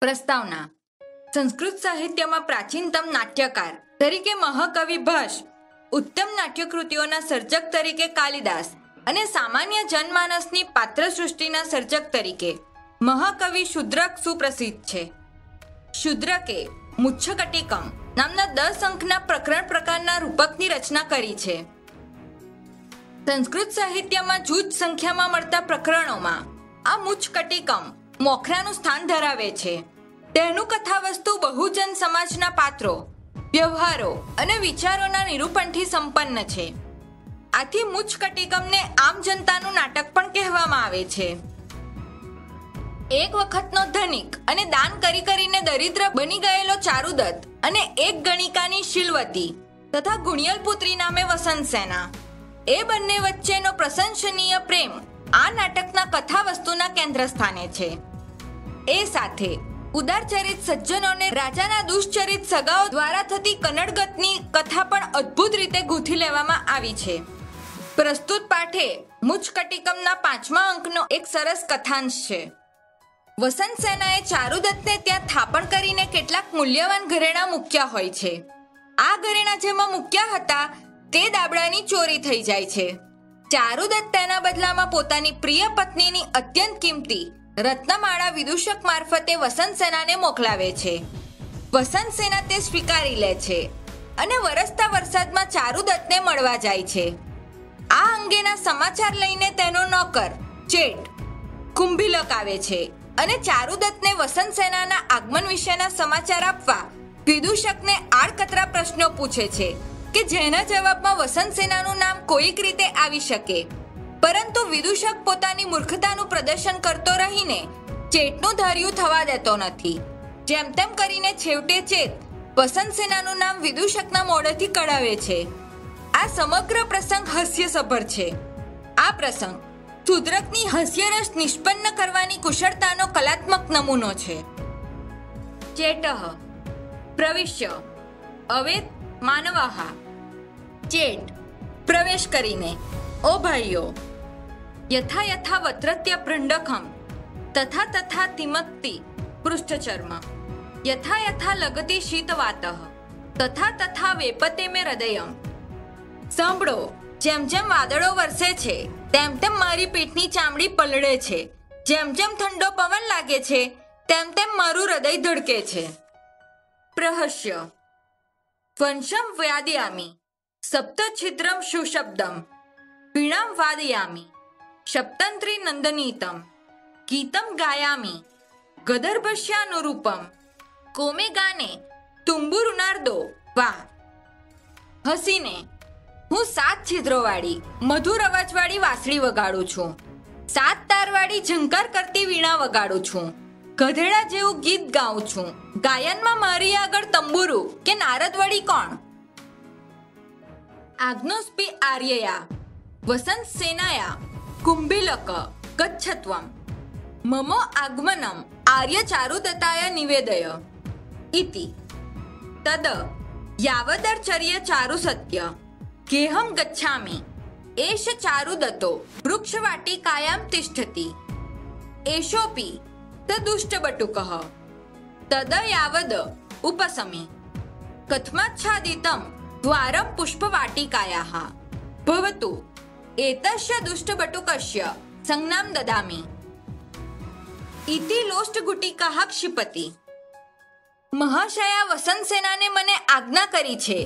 પ્રસ્તાવના. સંસ્કૃત સાહિત્યમાં પ્રાચીનતમ નાટ્યકાર તરીકે મહાકવિ ભાસ, ઉત્તમ નાટ્યકૃતિઓના સર્જક તરીકે કાલિદાસ અને સામાન્ય જનમાનસની પાત્ર સૃષ્ટિના સર્જક તરીકે મહાકવિ શુદ્રક સુપ્રસિદ્ધ છે. શુદ્રકે મુચ્છકટિકમ નામના 10 અંકના પ્રકરણ પ્રકારના રૂપકની રચના કરી છે. સંસ્કૃત સાહિત્યમાં જૂજ સંખ્યામાં મળતા પ્રકરણોમાં આ મુચ્છકટિકમ મોખરાનું સ્થાન ધરાવે છે. તેનું કથાવસ્તુ બહુજન સમાજના પાત્રો, વ્યવહારો અને વિચારોના નિરૂપણથી સંપન્ન છે. આથી મુચ્છકટિકમને આમ જનતાનું નાટક પણ કહેવામાં આવે છે. એક વખતનો ધનિક અને દાન કરી કરીને દરિદ્ર બની ગયેલો ચારુદત્ત અને એક ગણિકાની શીલવતી તથા ગુણિયલ પુત્રી નામે વસંતસેના, એ બંને વચ્ચેનો પ્રશંસનીય પ્રેમ આ નાટકના કથાવસ્તુના કેન્દ્ર સ્થાને છે. એ સાથે ઉદારચરિત સજ્જનોને રાજાના દુષ્ચરિત સગાઓ દ્વારા થતી કનડગતની કથા પણ અદ્ભુત રીતે ગૂંથી લેવામાં આવી છે. પ્રસ્તુત પાઠે મુચ્છકટિકમના 5મા અંકનો એક સરસ કથાંશ છે. વસંતસેનાએ ચારુદત્તને ત્યાં થાપણ કરીને કેટલાક મૂલ્યવાન ઘરેણાં મૂક્યા હોય છે. આ ઘરેણાં જેમાં મૂક્યા હતા તે દાબડાની ચોરી થઈ જાય છે. ચારુદત્ત તેના બદલામાં પોતાની પ્રિય પત્નીની અત્યંત કિંમતી રત્નમાળા વિદૂષક મારફતે વસંતસેનાને મોકલાવે છે. વસંતસેના તે સ્વીકારી લે છે અને વરસતા વરસાદમાં ચારુદત્તને મળવા જાય છે. આ અંગેના સમાચાર લઈને તેનો નોકર ચેટ કુંભીલક આવે છે અને ચારુદત્તને વસંતસેનાના આગમન વિશેના સમાચાર આપવા વિદૂષકને આડકતરા પ્રશ્નો પૂછે છે કે જેના જવાબમાં વસંતસેનાનું નામ કોઈક રીતે આવી શકે. પરંતુ વિદૂષક પોતાની મૂર્ખતાનું પ્રદર્શન કરતો રહીને ચેટનું ધાર્યું થવા દેતો નથી. જેમ તેમ કરીને છેવટે ચેત વસંતસેનાનું નામ વિદૂષકના મોઢેથી કઢાવે છે. આ સમગ્ર પ્રસંગ હાસ્યસભર છે. આ પ્રસંગ શુદ્રકની હાસ્યરસ નિષ્પન્ન કરવાની કુશળતાનો કલાત્મક નમૂનો છે. ચેટઃ પ્રવિશ્ય અવેત માનવાહ. ચેટ પ્રવેશ કરીને, ઓ ભાઈઓ, યથા યથા વત્રત્ય પૃંડકમ તથા તથા તિમક્તિ પૃષ્ઠચર્મ યથા યથા લગતી શીતવાતઃ તથા તથા વેપતે મે હૃદયમ. સાંભળો, જેમ જેમ વાદળો વરસે છે તેમ તેમ મારી પીઠની ચામડી પલળે છે. જેમ જેમ ઠંડો પવન લાગે છે તેમ તેમ મારું હૃદય ધડકે છે. પ્રહસ્ય વંશમ વ્યાદયામિ સપ્તછિદ્રમ સુશબ્દમ વીણામ વાદયામિ સપ્તંત્રી નંદનીતમ ગીતમ ગાયામિ ગદર્ભસ્યાનુરૂપમ કોમે ગાને તુંબુરુનાર્દો વાહ. હસીને હું 7 છિદ્રોવાળી મધુર અવાજવાળી વાંસળી વગાડું છું. 7 તારવાળી ઝંકાર કરતી વીણા વગાડું છું. ગધેડા જેવું ગીત ગાઉં છું. ગાયનમાં મારી આગળ તંબુરુ કે નારદ વળી કોણ? આજ્ઞોસ્પી આર્યયા વસંતસેનાયા કુંભીલક ગચ્છત્વમ મમ આગમનમ આર્ય ચારુદત્તાય નિવેદય ઇતિ તદ યાવદર્ચર્ય ચારુ સત્ય ગેહમ ગચ્છામિ એષ ચારુદત્તો વૃક્ષવાટિકાયામ તિષ્ઠતિ એષોપી તદુષ્ટબટુકઃ તદ યાવદ ઉપસમી કથમાચ્છાદિતમ દ્વારમ પુષ્પવાટિકાયાઃ ભવતુ એતસ્ય દુષ્ટબટુકસ્ય સંજ્ઞામ દદામિ ઇતિ લોષ્ટગુટિકાઃ ક્ષિપતિ. મહાશયા વસંતસેનાને મને આજ્ઞા કરી છે,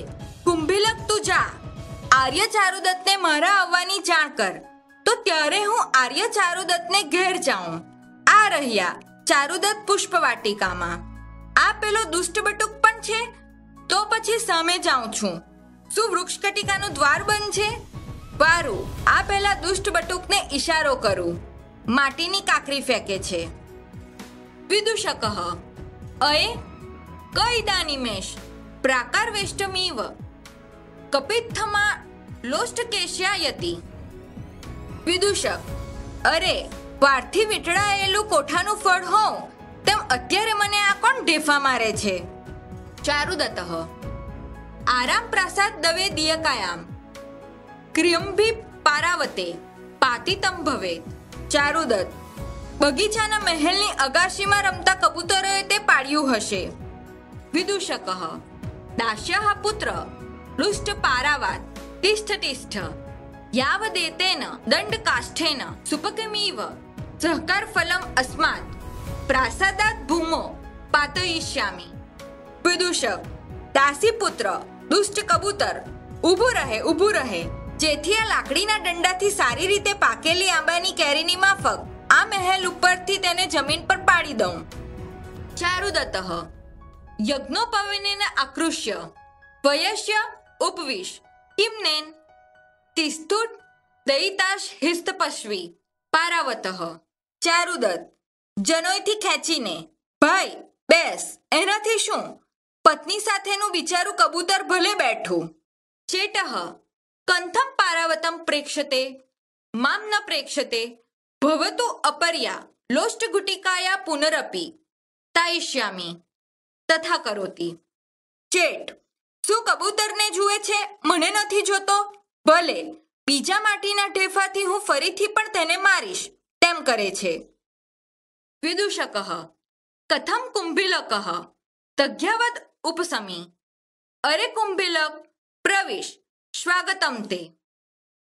કુંભીલક તું જા, આર્ય ચારુદત્તને મારા આવવાની જાણ કર. તો ત્યારે હું આર્ય ચારુદત્તને ઘેર જાઉં. આ રહ્યા ચારુદત્ત પુષ્પવાટિકામાં. આ પેલો દુષ્ટબટુક પણ છે. તો પછી સામે જાઉં છું. શું વૃક્ષકટિકાનું દ્વાર બંધ છે? વારું, આ પેલા દુષ્ટબટુકને ઈશારો કરું. માટીની કાકરી ફેંકે છે. વિદૂષકઃ અયે ક ઇદાનીમેષ પ્રાકારવેષ્ટમીવ કપિત્થમા લોષ્ટકેશ્યાયતિ. વિદૂષક અરે, વારથી વીંટળાયેલું કોઠાનું ફળ હોઉં તેમ અત્યારે મને આ કોણ ઢેફા મારે છે? ચારુદત્તઃ આરામ પ્રાસાદ દવે દિયકાયામ ક્રિયંભી પારાવતે પાતિતમ ભવેત. ચારુદત્ત બગીચાના મહેલની અગાશીમાં રમતા કબૂતરોએ તે પાડ્યું હશે. વિદૂષક: દાસ્યઃ પુત્ર રુષ્ટ પારાવાત તિષ્ઠ તિષ્ઠ યાવદેતેન દંડકાષ્ઠેન સુપકમીવ સહકાર ફલમ અસ્માત પ્રાસાદાત ભૂમો પાતયિષ્યામિ. વિદૂષક: દાસી પુત્ર દુષ્ટ કબૂતર, ઊભું રહે, જેથી આ લાકડીના દંડાથી સારી રીતે પાકેલી આંબાની કેરીની માફક આ મહેલ ઉપરથી તેને જમીન પર પાડી દઉં. ચારુદત્ત: યજ્ઞોપવિનેન આકૃષ્ય વયસ્ય ઉપવિશ કિમનેન તિસ્થુટ દયિતાશ હિસ્તપશ્વી. પારાવતઃ: ચારુદત્ત જનોયથી ખેંચીને: ભાઈ બેસ, એનાથી શું, પત્ની સાથેનું બિચારું કબૂતર ભલે બેઠું. ચેટઃ: કંથમ પારાવતમ પ્રેક્ષતે મામ ન પ્રેક્ષતે ભવતુ અપર્યા લોષ્ટગુટિકાયા પુનરપી તાયિષ્યામિ તથા કરોતિ. ચેટ: શું કબૂતરને જુએ છે, મને નથી જોતો? ભલે, બીજા માટીના ઢેફાથી હું ફરીથી પણ તેને મારીશ તેમ કરે છે. વિદૂષક: કથમ કુંભીલક તજ્ઞવદ ઉપસમી. અરે કુંભીલક, પ્રવિશ, સ્વાગતમ તે.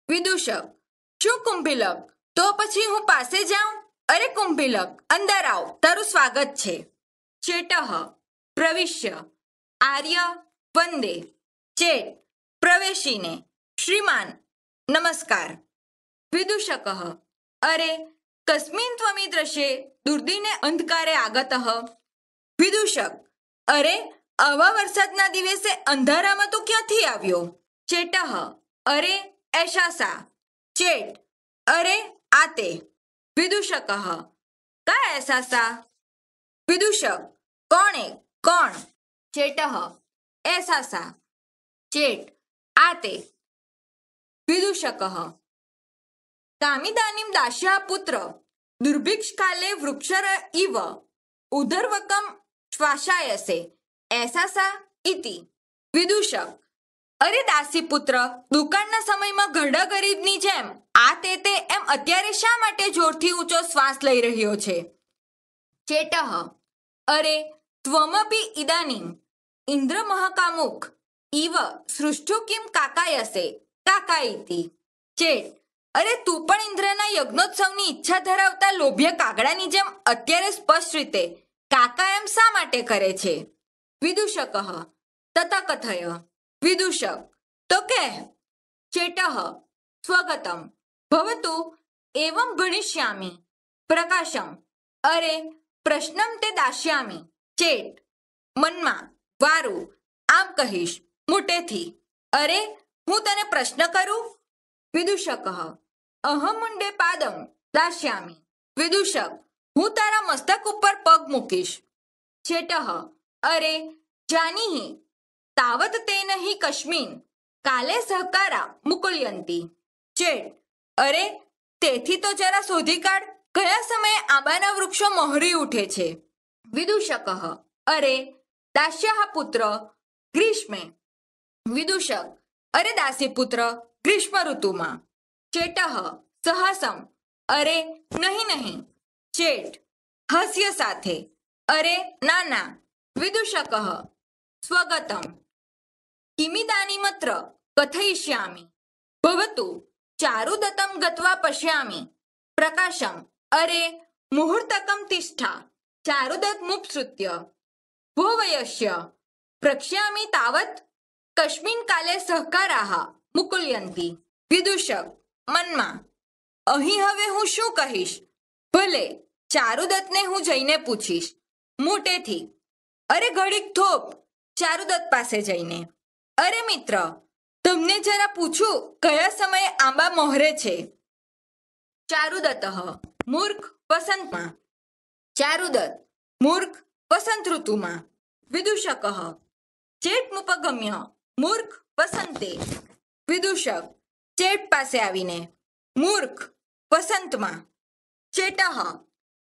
વિદૂષક: શું કુંભીલક, તો પછી હું પાસે જાઉં? અરે કુંભીલક, અંદર આવ, તારું સ્વાગત છે. ચેટઃ: પ્રવિશ્ય આર્ય વંદે. ચેટ પ્રવેશીને: શ્રીમાન નમસ્કાર. વિદૂષક: અરે કસ્મિન ત્વમીદૃશે દુર્દિને અંધકારે આગતઃ. વિદૂષક: અરે આવા વરસાદના દિવસે અંધારામાં તો ક્યાંથી આવ્યો? ચેટઃ: અરે એષા સા. ચેટ: અરે આ તે. વિદૂષક: કા એષા સા? વિદૂષક: કોણ? ચેટઃ: એષા સા. ચેટ: આ તે. વિદૂષક: કામિદાનીમ દાસ્યઃ પુત્ર દુર્ભિક્ષકાલે વૃક્ષર ઇવ ઉદર્વકમ શ્વાસાયસે એષા સા ઇતિ. વિદૂષક: અરે દાસી પુત્ર, દુકાળના સમયમાં ઘરડા ગરીબની જેમ આ તે એમ અત્યારે શા માટે જોરથી ઊંચો શ્વાસ લઈ રહ્યો છે? ચેટઃ: અરે ત્વમપી ઇદાનીમ ઇન્દ્ર મહાકામુક ઇવ સૃષ્ટુ કિમ કાકાયસે કાકાઈતિ. ચેટ: અરે તું પણ ઇન્દ્રના યજ્ઞોત્સવની ઈચ્છા ધરાવતા લોભ્ય કાગડાની જેમ અત્યારે સ્પષ્ટ રીતે કાકા એમ શા માટે કરે છે? વિદૂષક: તત કથય. વિદૂષક: તો કહેહ. ચેટઃ: સ્વગતમ ભવતુ એવં ભણિષ્યામિ. પ્રકાશમ: અરે પ્રશ્નમ તે દાસ્યામિ. ચેટ મનમાં: વારું, આમ કહીશ મોટેથી. અરે હું તને પ્રશ્ન કરું? વિદૂષક: અહં મુંડે પાદમ દાસ્યામિ. વિદૂષક: હું તારા મસ્તક ઉપર પગ મૂકીશ. ચેટઃ: અરે જાનીહિ તાવત તેન હિ કસ્મિન કાલે સહકારા મુકુલ્યંતી. ચેટ: અરે તેથી તો જરા શોધી કાઢ, કયા સમયે આંબાના વૃક્ષો મોહરી ઉઠે છે? વિદૂષક: અરે દાસ્યઃ પુત્ર ગ્રીષ્મે. વિદૂષક: અરે દાસી પુત્ર ગ્રીષ્મ ઋતુમાં. ચેટઃ: સહસમ. અરે નહીં. ચેટ હાસ્ય સાથે: અરે ના. વિદૂષક: સ્વગતમ કિમિદાનીમત્ર કથયિષ્યામિ. ભવતુ ચારુદત્તમ ગત્વા પશ્યામિ. પ્રકાશમ: અરે મુહૂર્તકમ તિષ્ઠા ચારુદત્ત મુપસૃત્ય ભો વયસ્ય પ્રક્ષ્યામિ તાવત કસ્મિન કાલે સહકારાઃ મુકુલ્યંતી. વિદૂષક મનમાં: અહીં હવે હું શું કહીશ? ભલે, ચારુદત્તને હું જઈને પૂછીશ મોટેથી. અરે ઘડીક થોપ, ચારુદત્ત પાસે જઈને: અરે મિત્ર, તમને જરા પૂછું, કયા સમયે આંબા મોહરે છે? ચારુદત્ત: મૂર્ખ વસંતમાં. ચારુદત્ત: મૂર્ખ વસંત ઋતુમાં. વિદૂષક: ચેટમુપગમ્ય મૂર્ખ વસંતે. વિદૂષક ચેટ પાસે આવીને: મૂર્ખ વસંતમાં. ચેટઃ: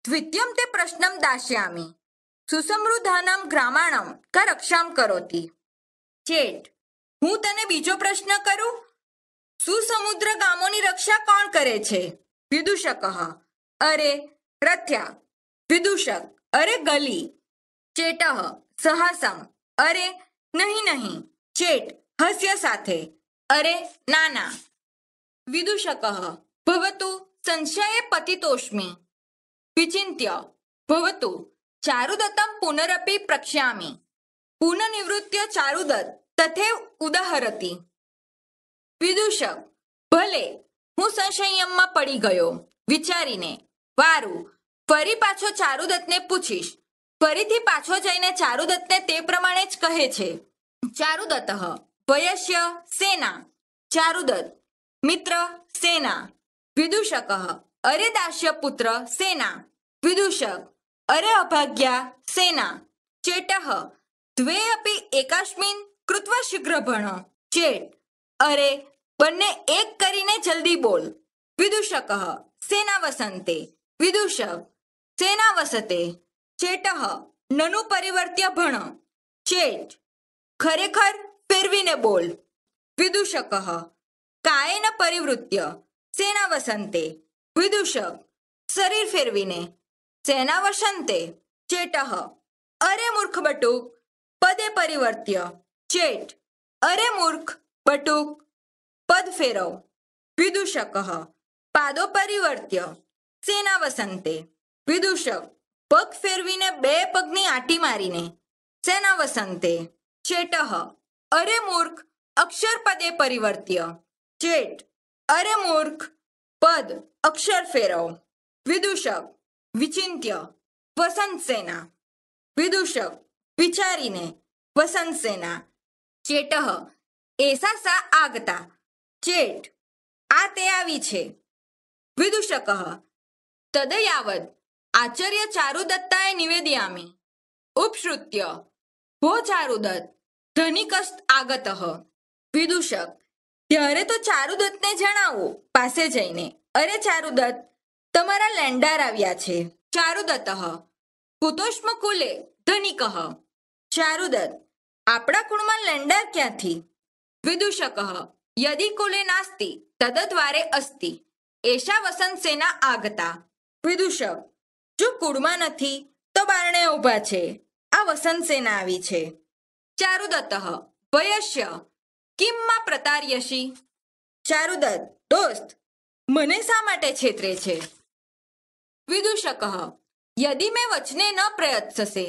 દ્વિતીયમ તે પ્રશ્નમ દાસ્યામિ સુસમૃદ્ધાનામ ગ્રામાણમ કા રક્ષામ કરોતિ. ચેટ: હું તને બીજો પ્રશ્ન કરું? સુસમુદ્ર ગામોની રક્ષા કોણ કરે છે? વિદૂષક: અરે रथ्या विदूषक अरे गली। चेटः सहसम अरे नहीं नहीं। चेट हास्य साथे अरे नाना। विदूषकः भवतु संशये पतितोऽस्मि। विचिन्त्य भवतु चारुदत्तं पुनरपि प्रक्ष्यामि। पुनर्निवृत्य चारुदत्त तथैव उदाहरति। विदूषक भले હું સંશયમાં પડી ગયો વિચારીને વારું ફરી પાછો ચારુદત્તને પૂછીશ। ફરીથી પાછો જઈને ચારુદત્તને તે પ્રમાણે જ કહે છે। ચારુદત્ત વયસ્ય સેના। ચારુદત્ત મિત્ર સેના। વિદૂષક અરે દાસ્યપુત્ર સેના। વિદૂષક અરે અભાગ્યા સેના। ચેટ દ્વે અપી એકાસ્મિન કૃત્વા શીઘ્ર ભણ। ચેટ અરે બંને એક કરીને જલ્દી બોલ। વિદૂષક સેના વસંતે। વિદૂષક સેના વસતે। ચેટ નનુ પરિવર્ત્ય ભણ। ચેટ ખરેખર ફેરવીને બોલ। વિદૂષક કાયેન પરિવૃત્ય સેના વસંતે। વિદૂષક શરીર ફેરવીને। સેના વસંતે। ચેટ અરે મૂર્ખ બટુક પદે પરિવર્ત્ય। ચેટ અરે મૂર્ખ બટુક પદ ફેરવ। વિદૂષક પાદો પરિવર્ત્ય સેના વસંતે। વિદૂષક પગ ફેરવીને બે પગની આંટી મારીને। સેના વસંતે। ચેટ અરે મૂર્ખ અક્ષર પદે પરિવર્ત્ય। ચેટ અરે મૂર્ખ પદ અક્ષર ફેરવ। વિદૂષક વિચિંત્ય વસંત સેના। વિદૂષક વિચારીને વસંત સેના। ચેટ એસા સા આગતા। ચેટ આ તે આવી છે। વિદૂષક તદયાવદ આચાર્ય ચારુદત્તાય નિવેદયામિ। ઉપશ્રુત્ય ભો ચારુદત્ત ધનિકસ્ત આગતઃ। વિદૂષક ત્યારે તો ચારુદત્તને જણાવો પાસે જઈને અરે ચારુદત્ત તમારા લેંડાર આવ્યા છે। ચારુદત્ત કુતોષ્મ કુલે ધનિકઃ। ચારુદત્ત આપણા કુળમાં લેંડાર ક્યાંથી। વિદૂષક યદિ કુલે નાસ્તિ તદદ્વારે અસ્તિ એષા વસંત સેના આગતા। વિદૂષક જો કુળમાં નથી તો બારણે ઊભા છે આ વસંત સેના આવી છે। ચારુદત્ત વયસ્ય કિમ માં પ્રતાર્યસી। ચારુદત્ત દોસ્ત મને શા માટે છેતરે છે। વિદૂષક યદિ મેં વચને ન પ્રયત્સસે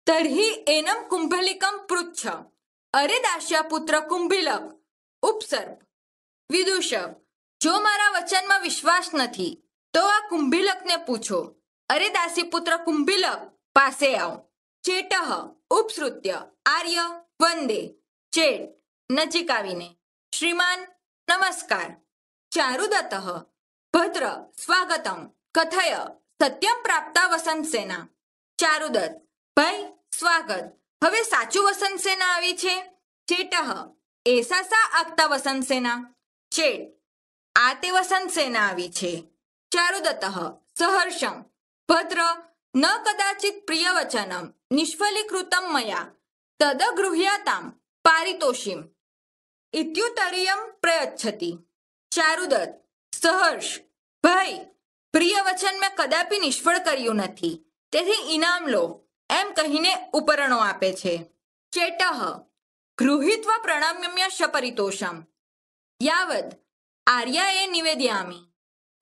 તર્હિ એનમ કુંભલિકમ પૃચ્છ અરે દાસ્યાપુત્ર કુંભિલક ઉપસર્પ। વિદૂષક જો મારા વચનમાં વિશ્વાસ નથી તો આ કુંભિલકને પૂછો અરે દાસીપુત્ર કુંભિલક પાસે આવ। ચેટ ઉપસૃત્ય આર્ય વંદે। ચેટ નજીક આવીને શ્રીમાન નમસ્કાર। ચારુદત્ત ભદ્ર સ્વાગતમ કથય સત્યમ પ્રાપ્તા વસંત સેના। ચારુદત્ત ભાઈ સ્વાગત હવે સાચું વસંત સેના આવી છે। ચેટ એસા સા આગતા વસંત સેના। ચેટ આ તે વસંત સેના આવી છે। ચારુદત્ત સહર્ષમ ભદ્ર ન કદાચિત પ્રિયવચનમ નિષ્ફલીકૃતમ મયા તદગૃહ્યતામ પારિતોષિમ ઇત્યુતરિયમ પ્રયચ્છતિ। ચારુદત્ત સહર્ષ ભાઈ પ્રિય વચન મેં કદાપી નિષ્ફળ કર્યું નથી તેથી ઇનામ લો એમ કહીને ઉપરણો આપે છે। ચેટ ગૃહીત્વા પ્રણમ્ય સપરિતોષમ યાવદ આર્યાએ નિવેદયામિ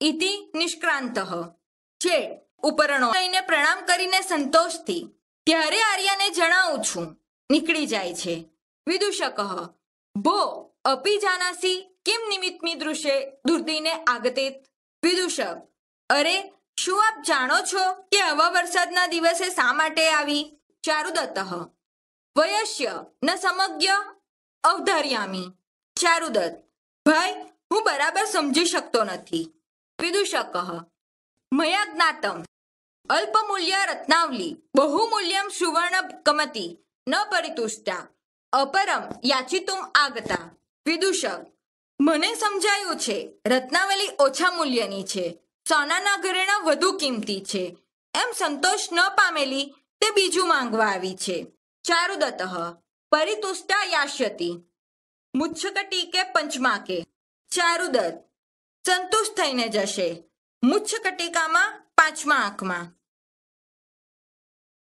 ઇતિ નિષ્ક્રાંતઃ। ચેટ ઉપરણો લઈને પ્રણામ કરીને સંતોષથી ત્યારે આર્યાને જણાવું છું નીકળી જાય છે। વિદૂષક ભો અપી જાનાસી કિમ નિમિત્તમી દૃશે દુર્દિને આગતેત। વિદૂષક અરે શું આપ જાણો છો કે આવા વરસાદના દિવસે શા માટે આવી। ચારુદત્ત વયસ્ય ન સમજ્ઞ અવધાર્યામિ। ચારુદત્ત ભાઈ હું બરાબર સમજી શકતો નથી। વિદૂષક મયા જ્ઞાતમ અલ્પમૂલ્ય રત્નાવલી બહુમૂલ્યમ સુવર્ણ કમતિ ન પરિતુષ્ટા અપરમ યાચિતુમ આગતા। વિદૂષક મને સમજાયું છે રત્નાવલી ઓછા મૂલ્યની છે સોનાના ઘરેણાં વધુ કિંમતી છે એમ સંતોષ ન પામેલી તે બીજું માંગવા આવી છે। ચારુદત્ત પરિતુષ્ટા યાસ્યતિ મુચ્છકટીકે પંચમાકે। ચારુદત્ત સંતુષ્ટ થઈને જશે મુચ્છકટિકામાં પાંચમા આંકમાં